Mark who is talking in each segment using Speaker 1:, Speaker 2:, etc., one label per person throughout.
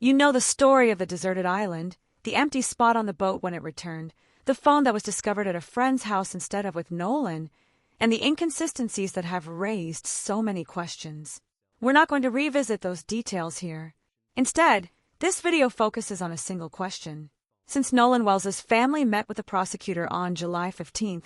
Speaker 1: You know the story of the deserted island, the empty spot on the boat when it returned, the phone that was discovered at a friend's house instead of with Nolan, and the inconsistencies that have raised so many questions. We're not going to revisit those details here. Instead, this video focuses on a single question. Since Nolan Wells' family met with the prosecutor on July 15th,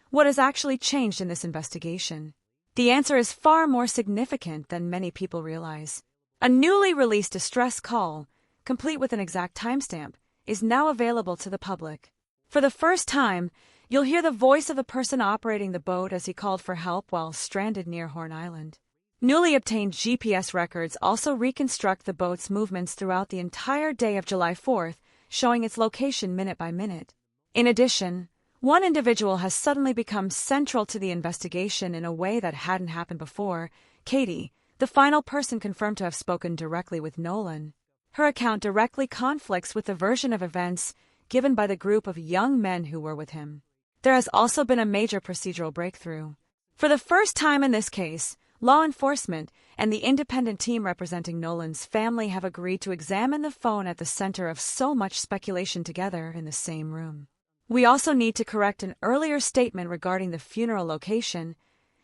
Speaker 1: what has actually changed in this investigation? The answer is far more significant than many people realize. A newly released distress call, complete with an exact timestamp, is now available to the public. For the first time, you'll hear the voice of the person operating the boat as he called for help while stranded near Horn Island. Newly obtained GPS records also reconstruct the boat's movements throughout the entire day of July 4th, showing its location minute by minute. In addition, one individual has suddenly become central to the investigation in a way that hadn't happened before: Katie, the final person confirmed to have spoken directly with Nolan. Her account directly conflicts with the version of events given by the group of young men who were with him. There has also been a major procedural breakthrough. For the first time in this case, law enforcement and the independent team representing Nolan's family have agreed to examine the phone at the center of so much speculation together in the same room. We also need to correct an earlier statement regarding the funeral location,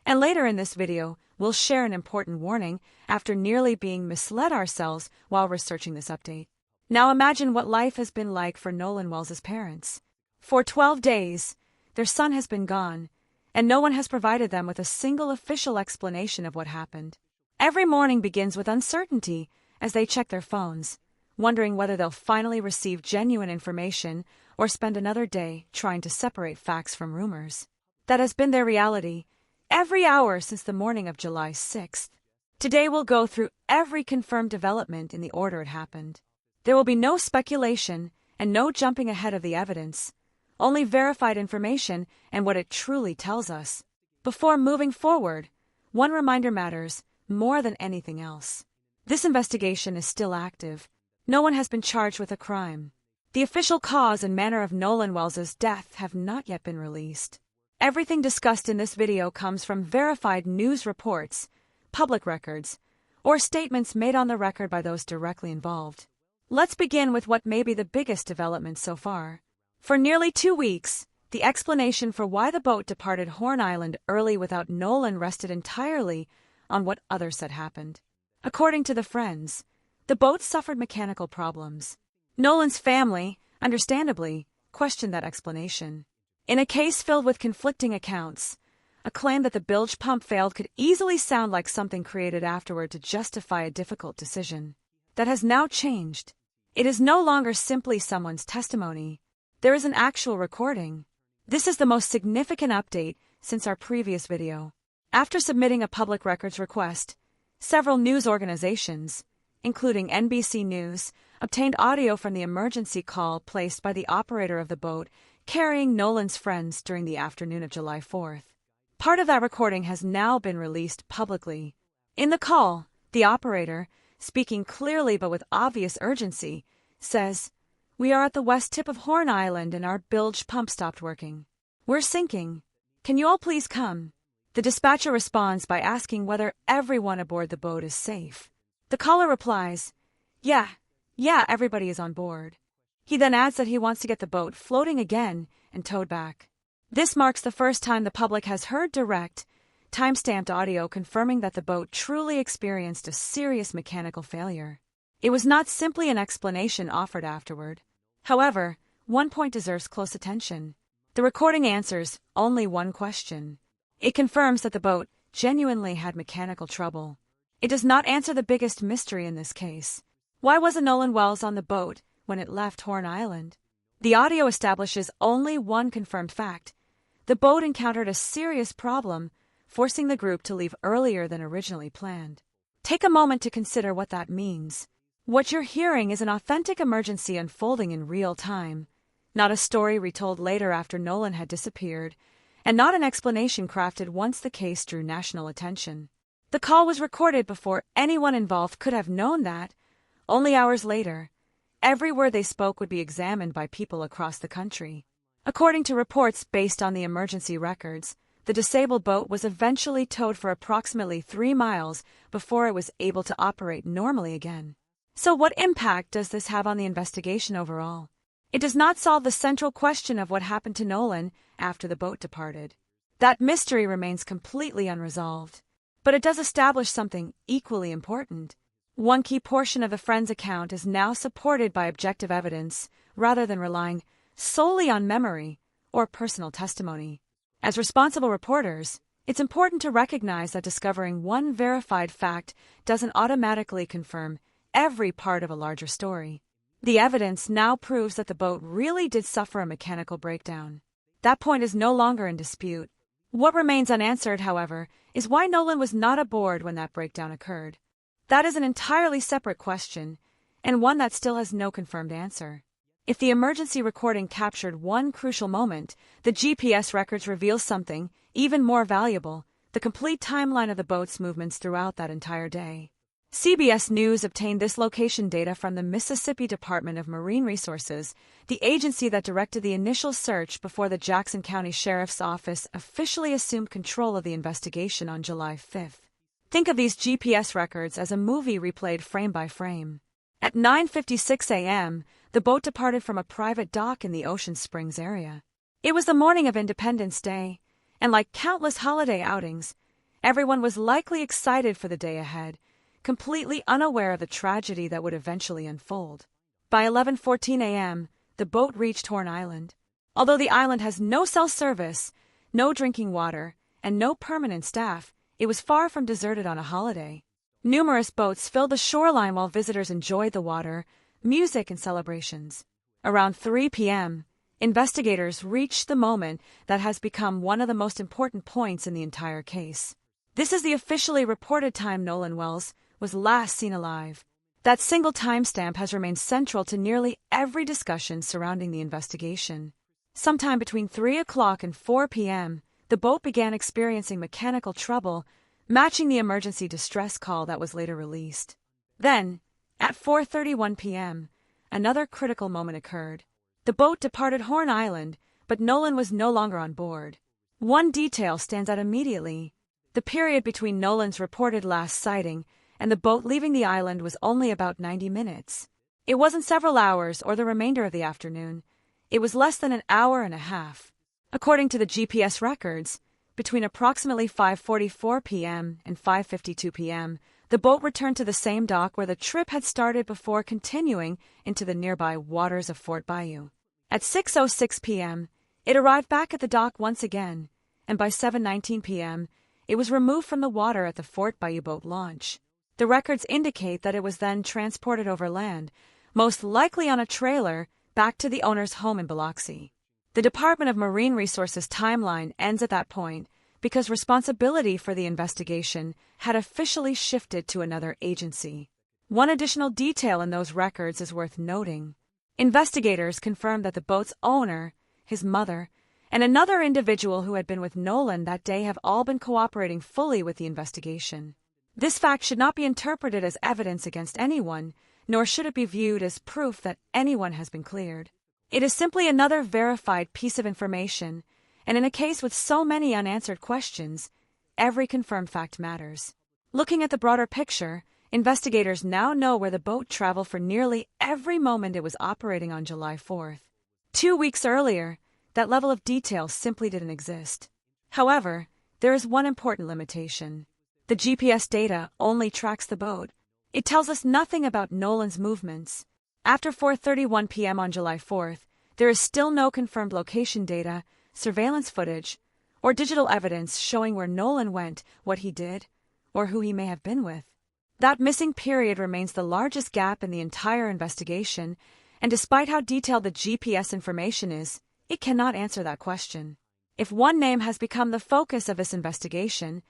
Speaker 1: and later in this video, we'll share an important warning after nearly being misled ourselves while researching this update. Now imagine what life has been like for Nolan Wells' parents. For 12 days, their son has been gone, and no one has provided them with a single official explanation of what happened. Every morning begins with uncertainty as they check their phones, wondering whether they'll finally receive genuine information or spend another day trying to separate facts from rumors. That has been their reality every hour since the morning of July 6th. Today we'll go through every confirmed development in the order it happened. There will be no speculation and no jumping ahead of the evidence, only verified information and what it truly tells us. Before moving forward, one reminder matters more than anything else. This investigation is still active. No one has been charged with a crime. The official cause and manner of Nolan Wells' death have not yet been released. Everything discussed in this video comes from verified news reports, public records, or statements made on the record by those directly involved. Let's begin with what may be the biggest development so far. For nearly 2 weeks, the explanation for why the boat departed Horn Island early without Nolan rested entirely on what others had happened. According to the friends, the boat suffered mechanical problems. Nolan's family, understandably, questioned that explanation. In a case filled with conflicting accounts, a claim that the bilge pump failed could easily sound like something created afterward to justify a difficult decision. That has now changed. It is no longer simply someone's testimony. There is an actual recording. This is the most significant update since our previous video. After submitting a public records request, several news organizations, including NBC News, obtained audio from the emergency call placed by the operator of the boat carrying Nolan's friends during the afternoon of July 4th. Part of that recording has now been released publicly. In the call, the operator, speaking clearly but with obvious urgency, says, "We are at the west tip of Horn Island and our bilge pump stopped working. We're sinking. Can you all please come?" The dispatcher responds by asking whether everyone aboard the boat is safe. The caller replies, Yeah, everybody is on board." He then adds that he wants to get the boat floating again and towed back. This marks the first time the public has heard direct, time-stamped audio confirming that the boat truly experienced a serious mechanical failure. It was not simply an explanation offered afterward. However, one point deserves close attention. The recording answers only one question. It confirms that the boat genuinely had mechanical trouble. It does not answer the biggest mystery in this case. Why wasn't Nolan Wells on the boat when it left Horn Island? The audio establishes only one confirmed fact. The boat encountered a serious problem, forcing the group to leave earlier than originally planned. Take a moment to consider what that means. What you're hearing is an authentic emergency unfolding in real time, not a story retold later after Nolan had disappeared, and not an explanation crafted once the case drew national attention. The call was recorded before anyone involved could have known that. Only hours later, every word they spoke would be examined by people across the country. According to reports based on the emergency records, the disabled boat was eventually towed for approximately 3 miles before it was able to operate normally again. So what impact does this have on the investigation overall? It does not solve the central question of what happened to Nolan after the boat departed. That mystery remains completely unresolved. But it does establish something equally important. One key portion of the friend's account is now supported by objective evidence, rather than relying solely on memory or personal testimony. As responsible reporters, it's important to recognize that discovering one verified fact doesn't automatically confirm every part of a larger story. The evidence now proves that the boat really did suffer a mechanical breakdown. That point is no longer in dispute. What remains unanswered, however, is why Nolan was not aboard when that breakdown occurred. That is an entirely separate question, and one that still has no confirmed answer. If the emergency recording captured one crucial moment, the GPS records reveal something even more valuable: the complete timeline of the boat's movements throughout that entire day. CBS News obtained this location data from the Mississippi Department of Marine Resources, the agency that directed the initial search before the Jackson County Sheriff's Office officially assumed control of the investigation on July 5th. Think of these GPS records as a movie replayed frame by frame. At 9:56 a.m., the boat departed from a private dock in the Ocean Springs area. It was the morning of Independence Day, and like countless holiday outings, everyone was likely excited for the day ahead, completely unaware of the tragedy that would eventually unfold. By 11:14 a.m., the boat reached Horn Island. Although the island has no cell service, no drinking water, and no permanent staff, it was far from deserted on a holiday. Numerous boats filled the shoreline while visitors enjoyed the water, music, and celebrations. Around 3 p.m., investigators reached the moment that has become one of the most important points in the entire case. This is the officially reported time Nolan Wells was last seen alive. That single timestamp has remained central to nearly every discussion surrounding the investigation. Sometime between 3 o'clock and 4 p.m., the boat began experiencing mechanical trouble, matching the emergency distress call that was later released. Then, at 4:31 p.m., another critical moment occurred. The boat departed Horn Island, but Nolan was no longer on board. One detail stands out immediately. The period between Nolan's reported last sighting and the boat leaving the island was only about 90 minutes. It wasn't several hours or the remainder of the afternoon. It was less than an hour and a half. According to the GPS records, between approximately 5:44 p.m. and 5:52 p.m., the boat returned to the same dock where the trip had started before continuing into the nearby waters of Fort Bayou. At 6:06 p.m., it arrived back at the dock once again, and by 7:19 p.m., it was removed from the water at the Fort Bayou boat launch. The records indicate that it was then transported overland, most likely on a trailer, back to the owner's home in Biloxi. The Department of Marine Resources timeline ends at that point because responsibility for the investigation had officially shifted to another agency. One additional detail in those records is worth noting. Investigators confirmed that the boat's owner, his mother, and another individual who had been with Nolan that day have all been cooperating fully with the investigation. This fact should not be interpreted as evidence against anyone, nor should it be viewed as proof that anyone has been cleared. It is simply another verified piece of information, and in a case with so many unanswered questions, every confirmed fact matters. Looking at the broader picture, investigators now know where the boat traveled for nearly every moment it was operating on July 4th. 2 weeks earlier, that level of detail simply didn't exist. However, there is one important limitation. The GPS data only tracks the boat. It tells us nothing about Nolan's movements. After 4:31 p.m. on July 4th, there is still no confirmed location data, surveillance footage, or digital evidence showing where Nolan went, what he did, or who he may have been with. That missing period remains the largest gap in the entire investigation, and despite how detailed the GPS information is, it cannot answer that question. If one name has become the focus of this investigation,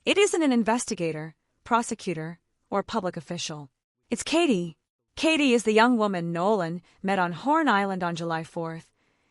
Speaker 1: it isn't an investigator, prosecutor, or public official. It's Katie. Katie is the young woman Nolan met on Horn Island on July 4th,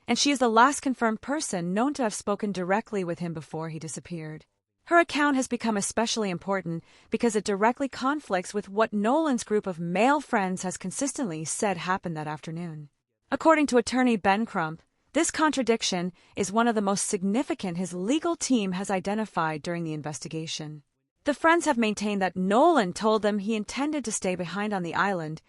Speaker 1: and she is the last confirmed person known to have spoken directly with him before he disappeared. Her account has become especially important because it directly conflicts with what Nolan's group of male friends has consistently said happened that afternoon. According to attorney Ben Crump, this contradiction is one of the most significant his legal team has identified during the investigation. The friends have maintained that Nolan told them he intended to stay behind on the island,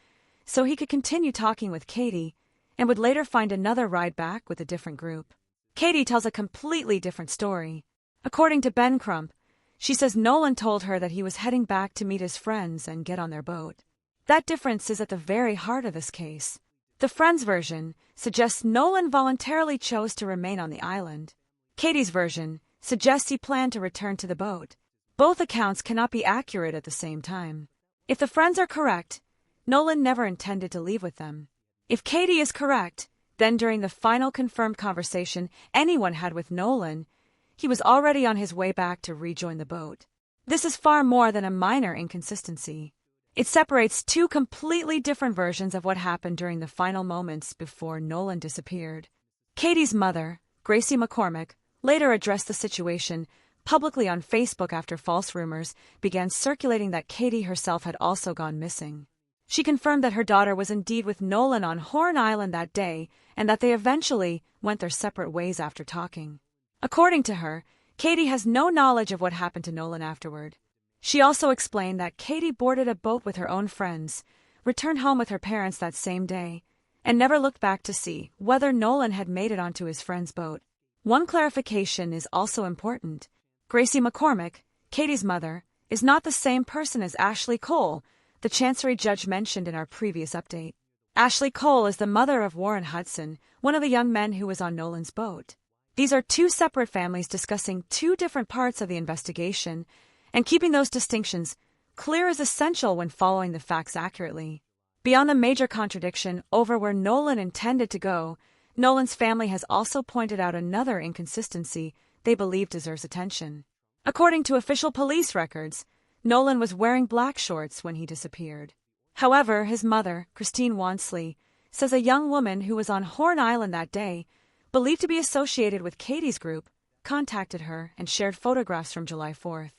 Speaker 1: so he could continue talking with Katie and would later find another ride back with a different group. Katie tells a completely different story. According to Ben Crump, she says Nolan told her that he was heading back to meet his friends and get on their boat. That difference is at the very heart of this case. The friends' version suggests Nolan voluntarily chose to remain on the island. Katie's version suggests he planned to return to the boat. Both accounts cannot be accurate at the same time. If the friends are correct, Nolan never intended to leave with them. If Katie is correct, then during the final confirmed conversation anyone had with Nolan, he was already on his way back to rejoin the boat. This is far more than a minor inconsistency. It separates two completely different versions of what happened during the final moments before Nolan disappeared. Katie's mother, Gracie McCormick, later addressed the situation publicly on Facebook after false rumors began circulating that Katie herself had also gone missing. She confirmed that her daughter was indeed with Nolan on Horn Island that day and that they eventually went their separate ways after talking. According to her, Katie has no knowledge of what happened to Nolan afterward. She also explained that Katie boarded a boat with her own friends, returned home with her parents that same day, and never looked back to see whether Nolan had made it onto his friend's boat. One clarification is also important. Gracie McCormick, Katie's mother, is not the same person as Ashley Cole, the Chancery judge mentioned in our previous update. Ashley Cole is the mother of Warren Hudson, one of the young men who was on Nolan's boat. These are two separate families discussing two different parts of the investigation, and keeping those distinctions clear is essential when following the facts accurately. Beyond the major contradiction over where Nolan intended to go, Nolan's family has also pointed out another inconsistency they believe deserves attention. According to official police records, Nolan was wearing black shorts when he disappeared. However, his mother, Christine Wansley, says a young woman who was on Horn Island that day, believed to be associated with Katie's group, contacted her and shared photographs from July 4th.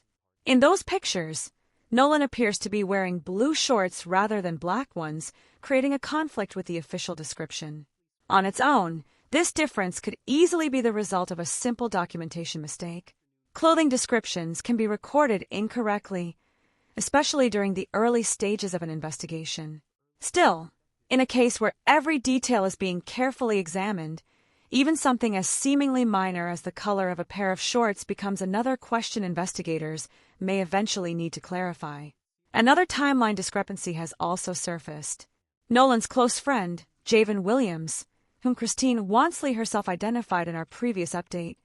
Speaker 1: In those pictures, Nolan appears to be wearing blue shorts rather than black ones, creating a conflict with the official description. On its own, this difference could easily be the result of a simple documentation mistake. Clothing descriptions can be recorded incorrectly, especially during the early stages of an investigation. Still, in a case where every detail is being carefully examined, even something as seemingly minor as the color of a pair of shorts becomes another question investigators may eventually need to clarify. Another timeline discrepancy has also surfaced. Nolan's close friend, Javen Williams, whom Christine Wansley herself identified in our previous update,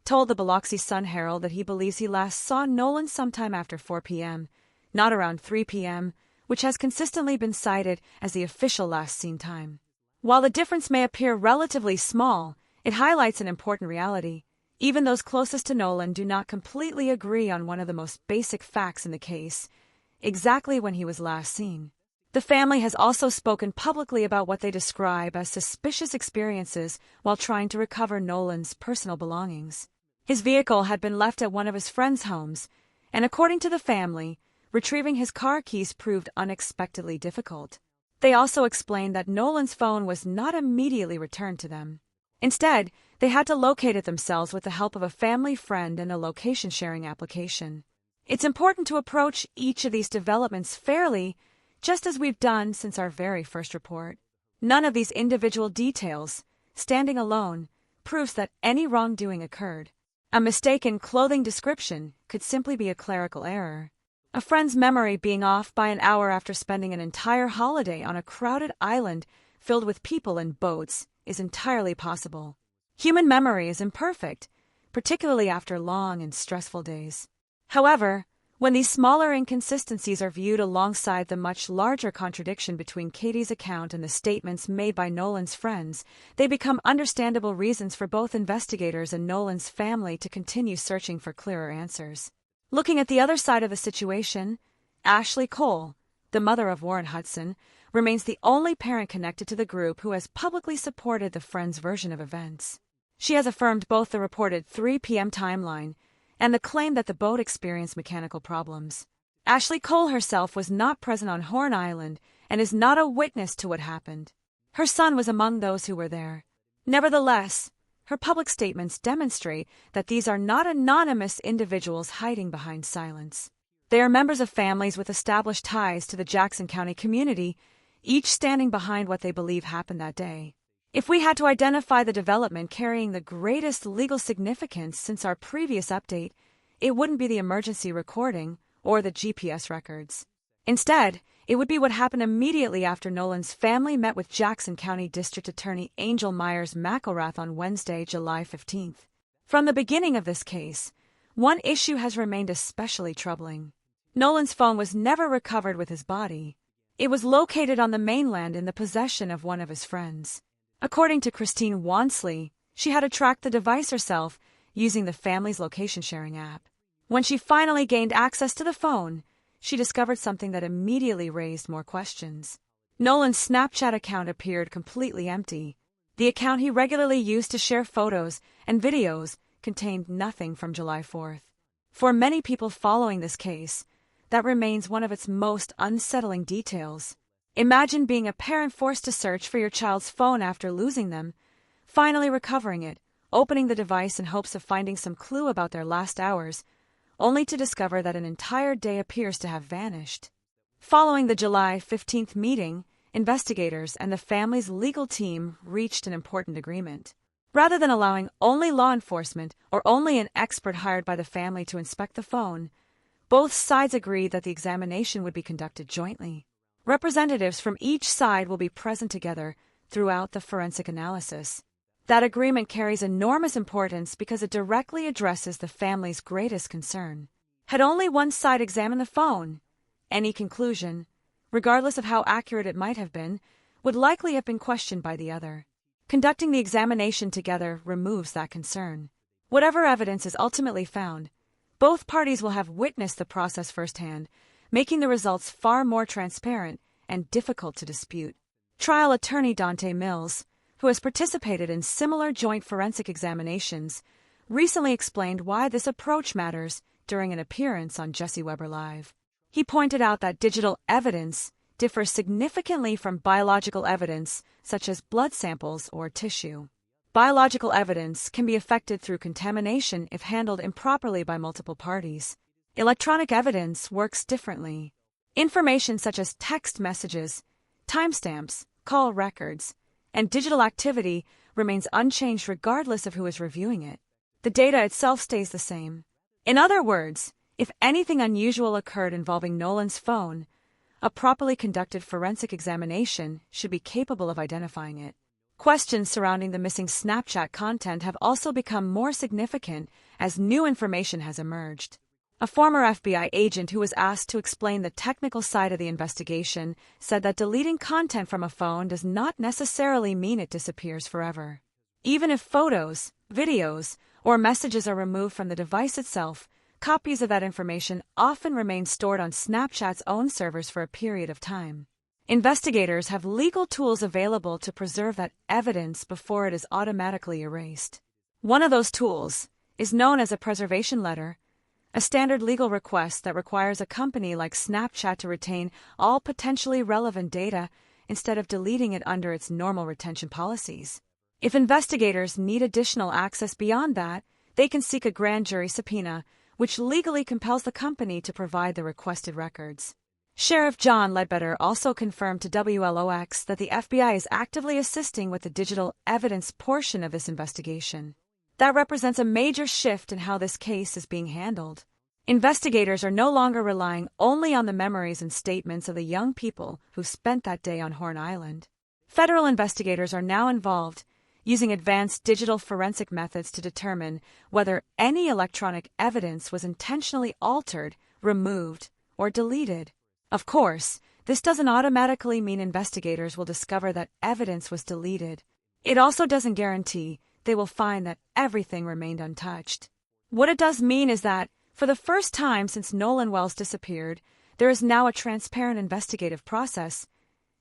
Speaker 1: told the Biloxi Sun-Herald that he believes he last saw Nolan sometime after 4 p.m., not around 3 p.m., which has consistently been cited as the official last seen time. While the difference may appear relatively small, it highlights an important reality. Even those closest to Nolan do not completely agree on one of the most basic facts in the case, exactly when he was last seen. The family has also spoken publicly about what they describe as suspicious experiences while trying to recover Nolan's personal belongings. His vehicle had been left at one of his friends' homes, and according to the family, retrieving his car keys proved unexpectedly difficult. They also explained that Nolan's phone was not immediately returned to them. Instead, they had to locate it themselves with the help of a family friend and a location-sharing application. It's important to approach each of these developments fairly, just as we've done since our very first report. None of these individual details, standing alone, proves that any wrongdoing occurred. A mistaken clothing description could simply be a clerical error. A friend's memory being off by an hour after spending an entire holiday on a crowded island filled with people and boats is entirely possible. Human memory is imperfect, particularly after long and stressful days. However, when these smaller inconsistencies are viewed alongside the much larger contradiction between Katie's account and the statements made by Nolan's friends, they become understandable reasons for both investigators and Nolan's family to continue searching for clearer answers. Looking at the other side of the situation, Ashley Cole, the mother of Warren Hudson, remains the only parent connected to the group who has publicly supported the friends' version of events. She has affirmed both the reported 3 p.m. timeline and the claim that the boat experienced mechanical problems. Ashley Cole herself was not present on Horn Island and is not a witness to what happened. Her son was among those who were there. Nevertheless, her public statements demonstrate that these are not anonymous individuals hiding behind silence. They are members of families with established ties to the Jackson County community, each standing behind what they believe happened that day. If we had to identify the development carrying the greatest legal significance since our previous update, it wouldn't be the emergency recording or the GPS records. Instead, it would be what happened immediately after Nolan's family met with Jackson County District Attorney Angel Myers McElrath on Wednesday, July 15th. From the beginning of this case, one issue has remained especially troubling. Nolan's phone was never recovered with his body. It was located on the mainland in the possession of one of his friends. According to Christine Wansley, she had tracked the device herself using the family's location-sharing app. When she finally gained access to the phone, she discovered something that immediately raised more questions. Nolan's Snapchat account appeared completely empty. The account he regularly used to share photos and videos contained nothing from July 4th. For many people following this case, that remains one of its most unsettling details. Imagine being a parent forced to search for your child's phone after losing them, finally recovering it, opening the device in hopes of finding some clue about their last hours, only to discover that an entire day appears to have vanished. Following the July 15th meeting, investigators and the family's legal team reached an important agreement. Rather than allowing only law enforcement or only an expert hired by the family to inspect the phone, both sides agreed that the examination would be conducted jointly. Representatives from each side will be present together throughout the forensic analysis. That agreement carries enormous importance because it directly addresses the family's greatest concern. Had only one side examined the phone, any conclusion, regardless of how accurate it might have been, would likely have been questioned by the other. Conducting the examination together removes that concern. Whatever evidence is ultimately found, both parties will have witnessed the process firsthand, making the results far more transparent and difficult to dispute. Trial attorney Dante Mills, who has participated in similar joint forensic examinations, recently explained why this approach matters during an appearance on Jesse Weber Live. He pointed out that digital evidence differs significantly from biological evidence, such as blood samples or tissue. Biological evidence can be affected through contamination if handled improperly by multiple parties. Electronic evidence works differently. Information such as text messages, timestamps, call records, and digital activity remains unchanged regardless of who is reviewing it. The data itself stays the same. In other words, if anything unusual occurred involving Nolan's phone, a properly conducted forensic examination should be capable of identifying it. Questions surrounding the missing Snapchat content have also become more significant as new information has emerged. A former FBI agent who was asked to explain the technical side of the investigation said that deleting content from a phone does not necessarily mean it disappears forever. Even if photos, videos, or messages are removed from the device itself, copies of that information often remain stored on Snapchat's own servers for a period of time. Investigators have legal tools available to preserve that evidence before it is automatically erased. One of those tools is known as a preservation letter, a standard legal request that requires a company like Snapchat to retain all potentially relevant data instead of deleting it under its normal retention policies. If investigators need additional access beyond that, they can seek a grand jury subpoena, which legally compels the company to provide the requested records. Sheriff John Ledbetter also confirmed to WLOX that the FBI is actively assisting with the digital evidence portion of this investigation. That represents a major shift in how this case is being handled. Investigators are no longer relying only on the memories and statements of the young people who spent that day on Horn Island. Federal investigators are now involved, using advanced digital forensic methods to determine whether any electronic evidence was intentionally altered, removed, or deleted. Of course, this doesn't automatically mean investigators will discover that evidence was deleted. It also doesn't guarantee they will find that everything remained untouched. What it does mean is that, for the first time since Nolan Wells disappeared, there is now a transparent investigative process,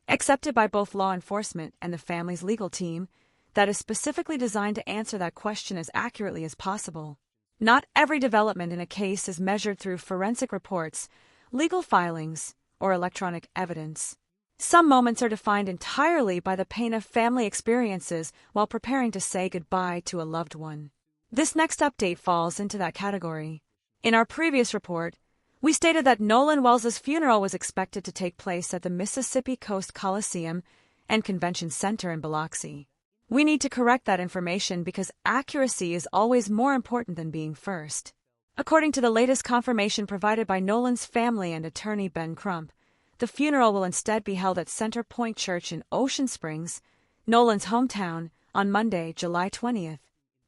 Speaker 1: accepted by both law enforcement and the family's legal team, that is specifically designed to answer that question as accurately as possible. Not every development in a case is measured through forensic reports, legal filings, or electronic evidence. Some moments are defined entirely by the pain of family experiences while preparing to say goodbye to a loved one. This next update falls into that category. In our previous report, We stated that Nolan Wells' funeral was expected to take place at the Mississippi Coast Coliseum and Convention Center in Biloxi. We need to correct that information because accuracy is always more important than being first. According to the latest confirmation provided by Nolan's family and attorney Ben Crump, the funeral will instead be held at Center Point Church in Ocean Springs, Nolan's hometown, on Monday, July 20th.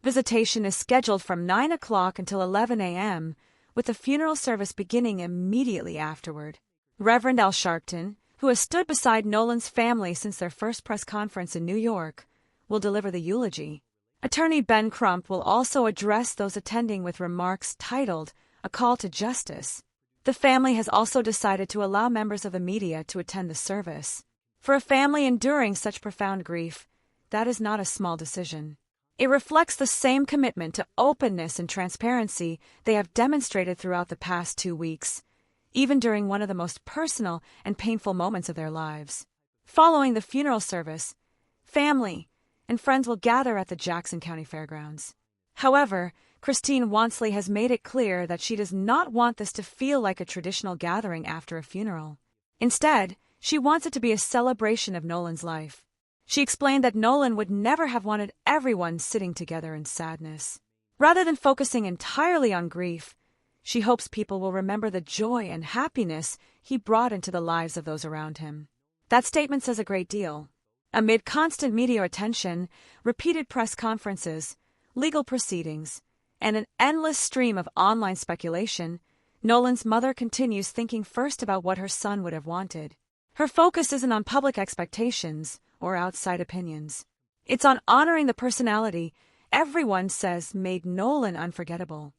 Speaker 1: Visitation is scheduled from 9 o'clock until 11 a.m., with the funeral service beginning immediately afterward. Reverend Al Sharpton, who has stood beside Nolan's family since their first press conference in New York, will deliver the eulogy. Attorney Ben Crump will also address those attending with remarks titled, "A Call to Justice." The family has also decided to allow members of the media to attend the service. For a family enduring such profound grief, that is not a small decision. It reflects the same commitment to openness and transparency they have demonstrated throughout the past 2 weeks, even during one of the most personal and painful moments of their lives. Following the funeral service, family and friends will gather at the Jackson County Fairgrounds. However, Christine Wansley has made it clear that she does not want this to feel like a traditional gathering after a funeral. Instead, she wants it to be a celebration of Nolan's life. She explained that Nolan would never have wanted everyone sitting together in sadness. Rather than focusing entirely on grief, she hopes people will remember the joy and happiness he brought into the lives of those around him. That statement says a great deal. Amid constant media attention, repeated press conferences, legal proceedings, and an endless stream of online speculation, Nolan's mother continues thinking first about what her son would have wanted. Her focus isn't on public expectations or outside opinions. It's on honoring the personality everyone says made Nolan unforgettable.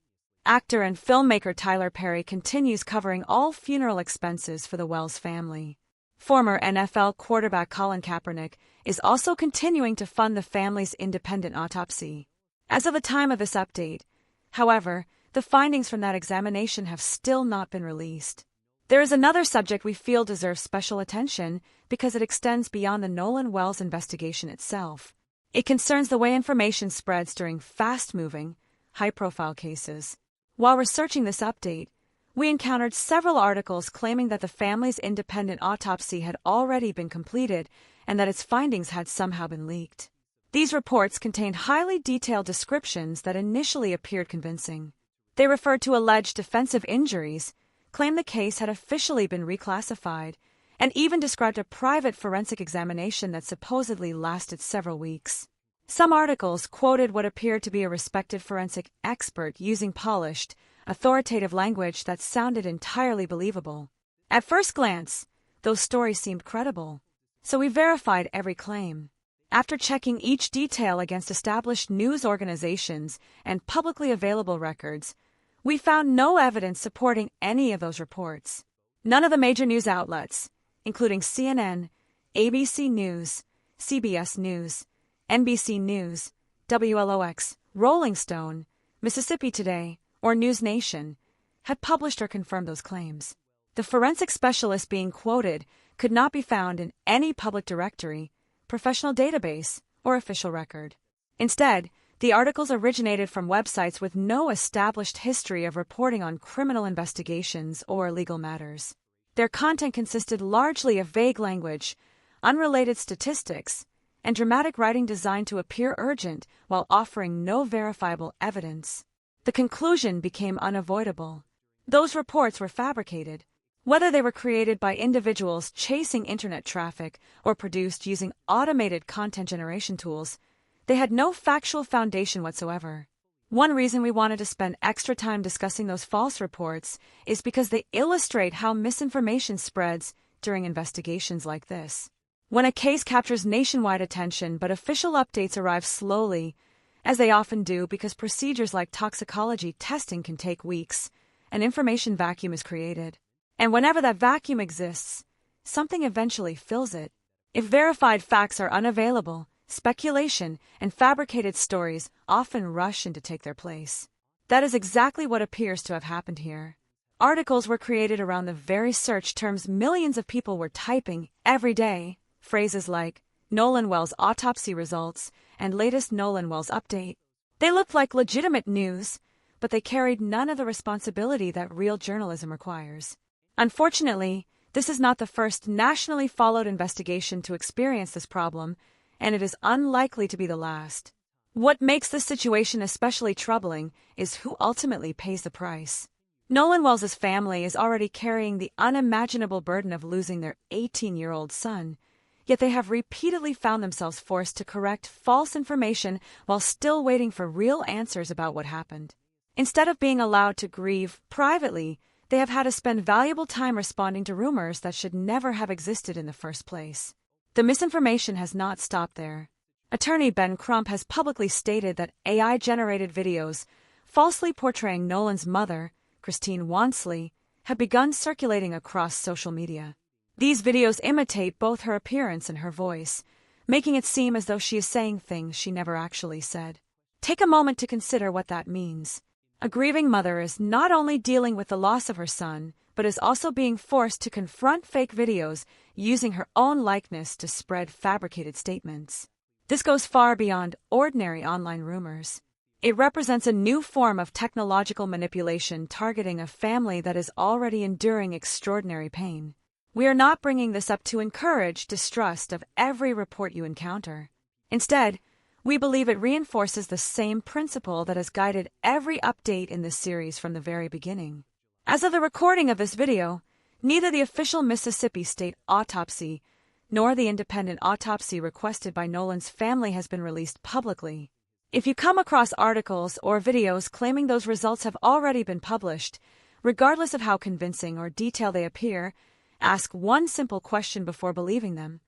Speaker 1: Actor and filmmaker Tyler Perry continues covering all funeral expenses for the Wells family. Former NFL quarterback Colin Kaepernick is also continuing to fund the family's independent autopsy. As of the time of this update, however, the findings from that examination have still not been released. There is another subject we feel deserves special attention because it extends beyond the Nolan Wells investigation itself. It concerns the way information spreads during fast-moving, high-profile cases. While researching this update, we encountered several articles claiming that the family's independent autopsy had already been completed and that its findings had somehow been leaked. These reports contained highly detailed descriptions that initially appeared convincing. They referred to alleged defensive injuries, claimed the case had officially been reclassified, and even described a private forensic examination that supposedly lasted several weeks. Some articles quoted what appeared to be a respected forensic expert using polished, authoritative language that sounded entirely believable. At first glance, those stories seemed credible, so we verified every claim. After checking each detail against established news organizations and publicly available records, we found no evidence supporting any of those reports. None of the major news outlets, including CNN, ABC News, CBS News, NBC News, WLOX, Rolling Stone, Mississippi Today, or News Nation, had published or confirmed those claims. The forensic specialist being quoted could not be found in any public directory, professional database, or official record. Instead, the articles originated from websites with no established history of reporting on criminal investigations or legal matters. Their content consisted largely of vague language, unrelated statistics, and dramatic writing designed to appear urgent while offering no verifiable evidence. The conclusion became unavoidable. Those reports were fabricated. Whether they were created by individuals chasing internet traffic or produced using automated content generation tools, they had no factual foundation whatsoever. One reason we wanted to spend extra time discussing those false reports is because they illustrate how misinformation spreads during investigations like this. When a case captures nationwide attention but official updates arrive slowly, as they often do because procedures like toxicology testing can take weeks, an information vacuum is created. And whenever that vacuum exists, something eventually fills it. If verified facts are unavailable, speculation and fabricated stories often rush in to take their place. That is exactly what appears to have happened here. Articles were created around the very search terms millions of people were typing every day. Phrases like Nolan Wells autopsy results and latest Nolan Wells update. They looked like legitimate news, but they carried none of the responsibility that real journalism requires. Unfortunately, this is not the first nationally followed investigation to experience this problem, and it is unlikely to be the last. What makes this situation especially troubling is who ultimately pays the price. Nolan Wells' family is already carrying the unimaginable burden of losing their 18-year-old son, yet they have repeatedly found themselves forced to correct false information while still waiting for real answers about what happened. Instead of being allowed to grieve privately, they have had to spend valuable time responding to rumors that should never have existed in the first place. The misinformation has not stopped there. Attorney Ben Crump has publicly stated that AI-generated videos falsely portraying Nolan's mother, Christine Wansley, have begun circulating across social media. These videos imitate both her appearance and her voice, making it seem as though she is saying things she never actually said. Take a moment to consider what that means. A grieving mother is not only dealing with the loss of her son, but is also being forced to confront fake videos using her own likeness to spread fabricated statements. This goes far beyond ordinary online rumors. It represents a new form of technological manipulation targeting a family that is already enduring extraordinary pain. We are not bringing this up to encourage distrust of every report you encounter. Instead, we believe it reinforces the same principle that has guided every update in this series from the very beginning. As of the recording of this video, neither the official Mississippi State autopsy nor the independent autopsy requested by Nolan's family has been released publicly. If you come across articles or videos claiming those results have already been published, regardless of how convincing or detailed they appear, ask one simple question before believing them.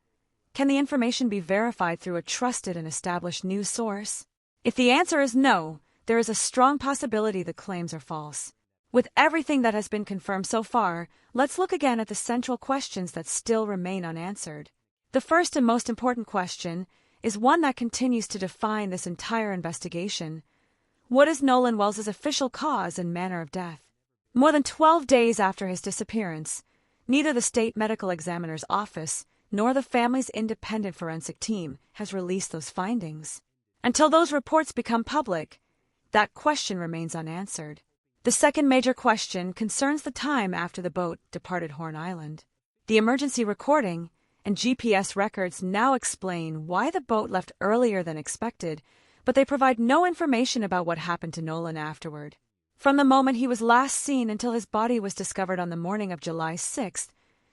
Speaker 1: Can the information be verified through a trusted and established news source? If the answer is no, there is a strong possibility the claims are false. With everything that has been confirmed so far, let's look again at the central questions that still remain unanswered. The first and most important question is one that continues to define this entire investigation. What is Nolan Wells' official cause and manner of death? More than 12 days after his disappearance, neither the state medical examiner's office nor the family's independent forensic team has released those findings. Until those reports become public, that question remains unanswered. The second major question concerns the time after the boat departed Horn Island. The emergency recording and GPS records now explain why the boat left earlier than expected, but they provide no information about what happened to Nolan afterward. From the moment he was last seen until his body was discovered on the morning of July 6th,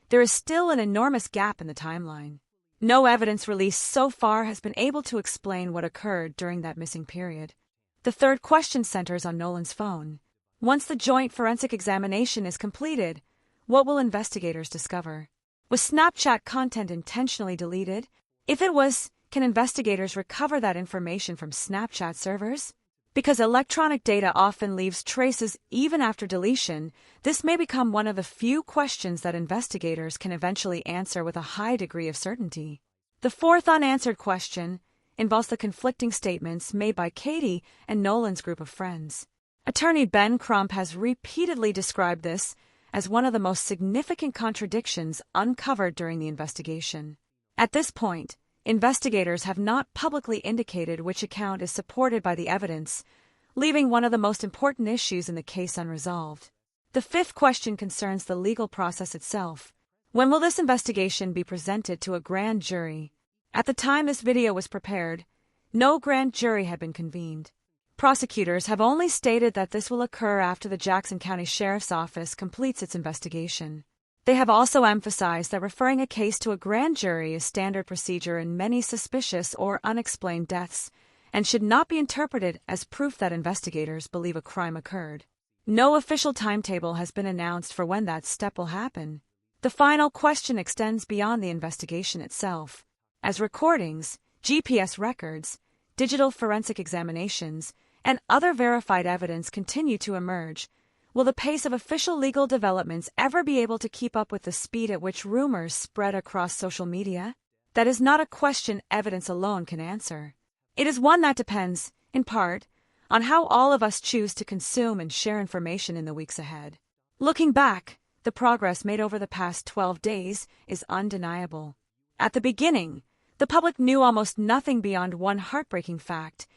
Speaker 1: there is still an enormous gap in the timeline. No evidence released so far has been able to explain what occurred during that missing period. The third question centers on Nolan's phone. Once the joint forensic examination is completed, what will investigators discover? Was Snapchat content intentionally deleted? If it was, can investigators recover that information from Snapchat servers? Because electronic data often leaves traces even after deletion, this may become one of the few questions that investigators can eventually answer with a high degree of certainty. The fourth unanswered question involves the conflicting statements made by Katie and Nolan's group of friends. Attorney Ben Crump has repeatedly described this as one of the most significant contradictions uncovered during the investigation. At this point, investigators have not publicly indicated which account is supported by the evidence, leaving one of the most important issues in the case unresolved. The fifth question concerns the legal process itself. When will this investigation be presented to a grand jury? At the time this video was prepared, no grand jury had been convened. Prosecutors have only stated that this will occur after the Jackson County Sheriff's Office completes its investigation. They have also emphasized that referring a case to a grand jury is standard procedure in many suspicious or unexplained deaths and should not be interpreted as proof that investigators believe a crime occurred. No official timetable has been announced for when that step will happen. The final question extends beyond the investigation itself. As recordings, GPS records, digital forensic examinations, and other verified evidence continue to emerge, will the pace of official legal developments ever be able to keep up with the speed at which rumors spread across social media? That is not a question evidence alone can answer. It is one that depends, in part, on how all of us choose to consume and share information in the weeks ahead. Looking back, the progress made over the past 12 days is undeniable. At the beginning, the public knew almost nothing beyond one heartbreaking fact,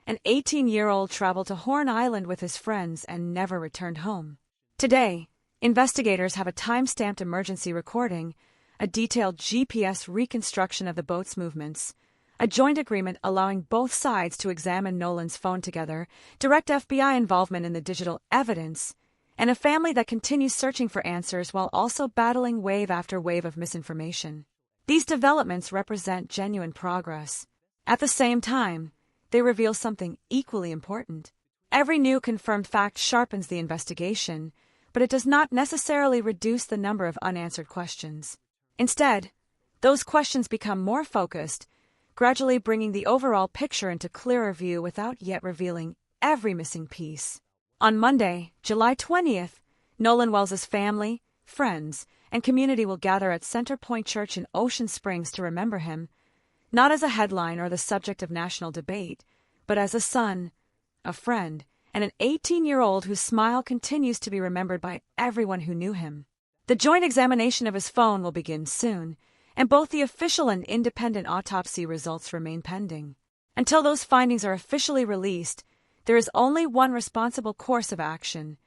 Speaker 1: an 18-year-old traveled to Horn Island with his friends and never returned home. Today, investigators have a time-stamped emergency recording, a detailed GPS reconstruction of the boat's movements, a joint agreement allowing both sides to examine Nolan's phone together, direct FBI involvement in the digital evidence, and a family that continues searching for answers while also battling wave after wave of misinformation. These developments represent genuine progress. At the same time, they reveal something equally important. Every new confirmed fact sharpens the investigation, but it does not necessarily reduce the number of unanswered questions. Instead, those questions become more focused, gradually bringing the overall picture into clearer view without yet revealing every missing piece. On Monday, July 20th, Nolan Wells' family, friends, and community will gather at Center Point Church in Ocean Springs to remember him, not as a headline or the subject of national debate, but as a son, a friend, and an 18-year-old whose smile continues to be remembered by everyone who knew him. The joint examination of his phone will begin soon, and both the official and independent autopsy results remain pending. Until those findings are officially released, there is only one responsible course of action: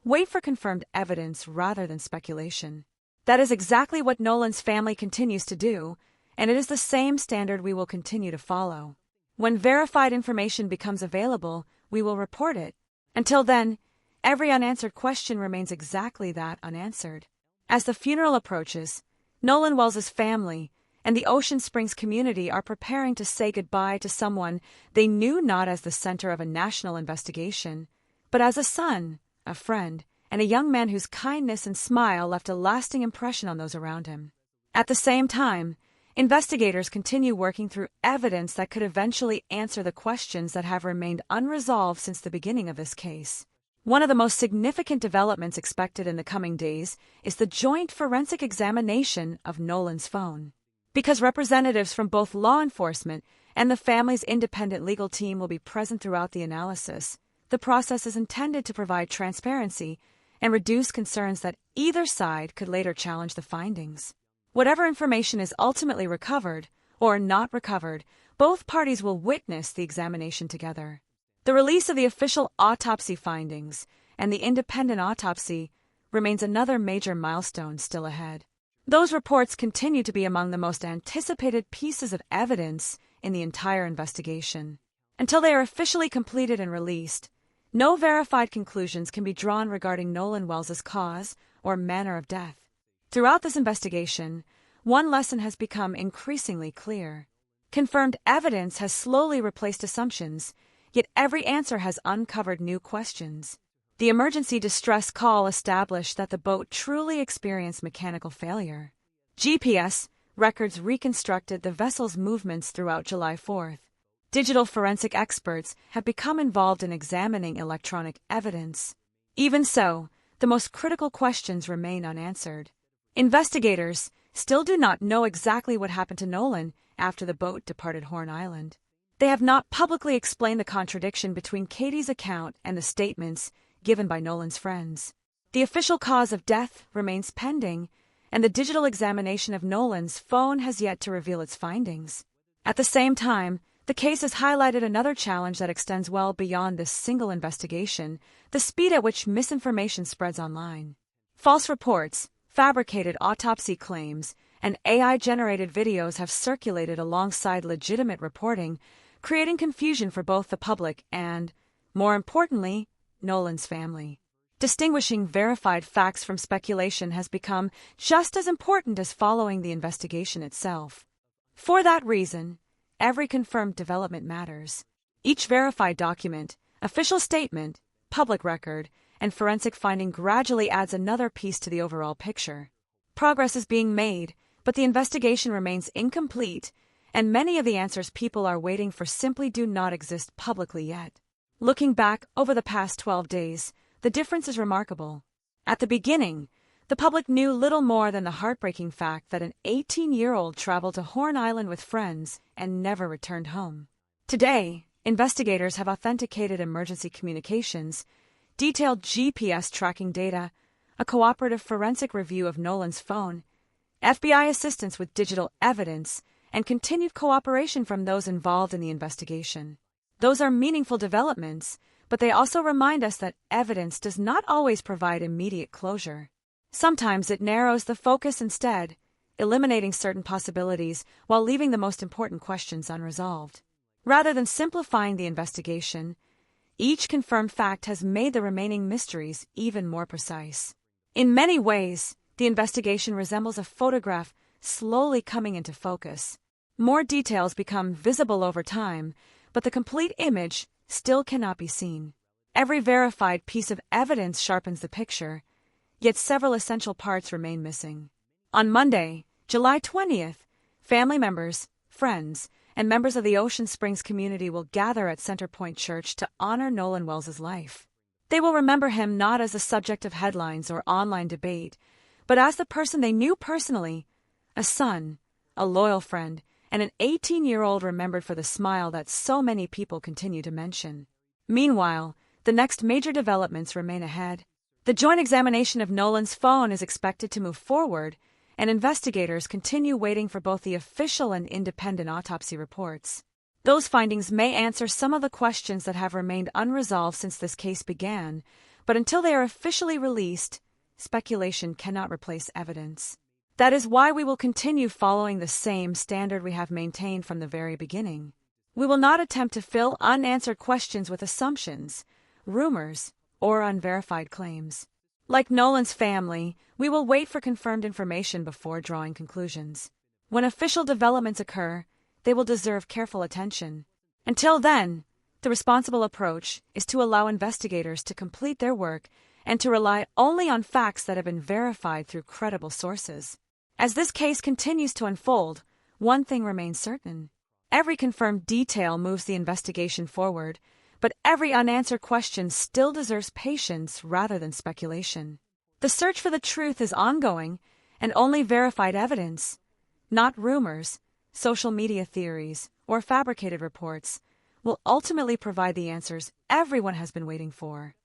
Speaker 1: wait for confirmed evidence rather than speculation. That is exactly what Nolan's family continues to do, and it is the same standard we will continue to follow. When verified information becomes available, we will report it. Until then, every unanswered question remains exactly that, unanswered. As the funeral approaches, Nolan Wells' family and the Ocean Springs community are preparing to say goodbye to someone they knew not as the center of a national investigation, but as a son, a friend, and a young man whose kindness and smile left a lasting impression on those around him. At the same time, investigators continue working through evidence that could eventually answer the questions that have remained unresolved since the beginning of this case. One of the most significant developments expected in the coming days is the joint forensic examination of Nolan's phone. Because representatives from both law enforcement and the family's independent legal team will be present throughout the analysis, the process is intended to provide transparency and reduce concerns that either side could later challenge the findings. Whatever information is ultimately recovered, or not recovered, both parties will witness the examination together. The release of the official autopsy findings and the independent autopsy remains another major milestone still ahead. Those reports continue to be among the most anticipated pieces of evidence in the entire investigation. Until they are officially completed and released, no verified conclusions can be drawn regarding Nolan Wells' cause or manner of death. Throughout this investigation, one lesson has become increasingly clear. Confirmed evidence has slowly replaced assumptions, yet every answer has uncovered new questions. The emergency distress call established that the boat truly experienced mechanical failure. GPS records reconstructed the vessel's movements throughout July 4th. Digital forensic experts have become involved in examining electronic evidence. Even so, the most critical questions remain unanswered. Investigators still do not know exactly what happened to Nolan after the boat departed Horn Island. They have not publicly explained the contradiction between Katie's account and the statements given by Nolan's friends. The official cause of death remains pending, and the digital examination of Nolan's phone has yet to reveal its findings. At the same time, the case has highlighted another challenge that extends well beyond this single investigation: the speed at which misinformation spreads online. False reports, fabricated autopsy claims, and AI-generated videos have circulated alongside legitimate reporting, creating confusion for both the public and, more importantly, Nolan's family. Distinguishing verified facts from speculation has become just as important as following the investigation itself. For that reason, every confirmed development matters. Each verified document, official statement, public record, and forensic finding gradually adds another piece to the overall picture. Progress is being made, but the investigation remains incomplete, and many of the answers people are waiting for simply do not exist publicly yet. Looking back over the past 12 days, the difference is remarkable. At the beginning, the public knew little more than the heartbreaking fact that an 18-year-old traveled to Horn Island with friends and never returned home. Today, investigators have authenticated emergency communications, detailed GPS tracking data, a cooperative forensic review of Nolan's phone, FBI assistance with digital evidence, and continued cooperation from those involved in the investigation. Those are meaningful developments, but they also remind us that evidence does not always provide immediate closure. Sometimes it narrows the focus instead, eliminating certain possibilities while leaving the most important questions unresolved. Rather than simplifying the investigation, each confirmed fact has made the remaining mysteries even more precise. In many ways, the investigation resembles a photograph slowly coming into focus. More details become visible over time, but the complete image still cannot be seen. Every verified piece of evidence sharpens the picture, yet several essential parts remain missing. On Monday, July 20th, family members, friends, and members of the Ocean Springs community will gather at Center Point Church to honor Nolan Wells' life. They will remember him not as a subject of headlines or online debate, but as the person they knew personally, a son, a loyal friend, and an 18-year-old remembered for the smile that so many people continue to mention. Meanwhile, the next major developments remain ahead. The joint examination of Nolan's phone is expected to move forward, and investigators continue waiting for both the official and independent autopsy reports. Those findings may answer some of the questions that have remained unresolved since this case began, but until they are officially released, speculation cannot replace evidence. That is why we will continue following the same standard we have maintained from the very beginning. We will not attempt to fill unanswered questions with assumptions, rumors, or unverified claims. Like Nolan's family, we will wait for confirmed information before drawing conclusions. When official developments occur, they will deserve careful attention. Until then, the responsible approach is to allow investigators to complete their work and to rely only on facts that have been verified through credible sources. As this case continues to unfold, one thing remains certain. Every confirmed detail moves the investigation forward, but every unanswered question still deserves patience rather than speculation. The search for the truth is ongoing, and only verified evidence, not rumors, social media theories, or fabricated reports, will ultimately provide the answers everyone has been waiting for.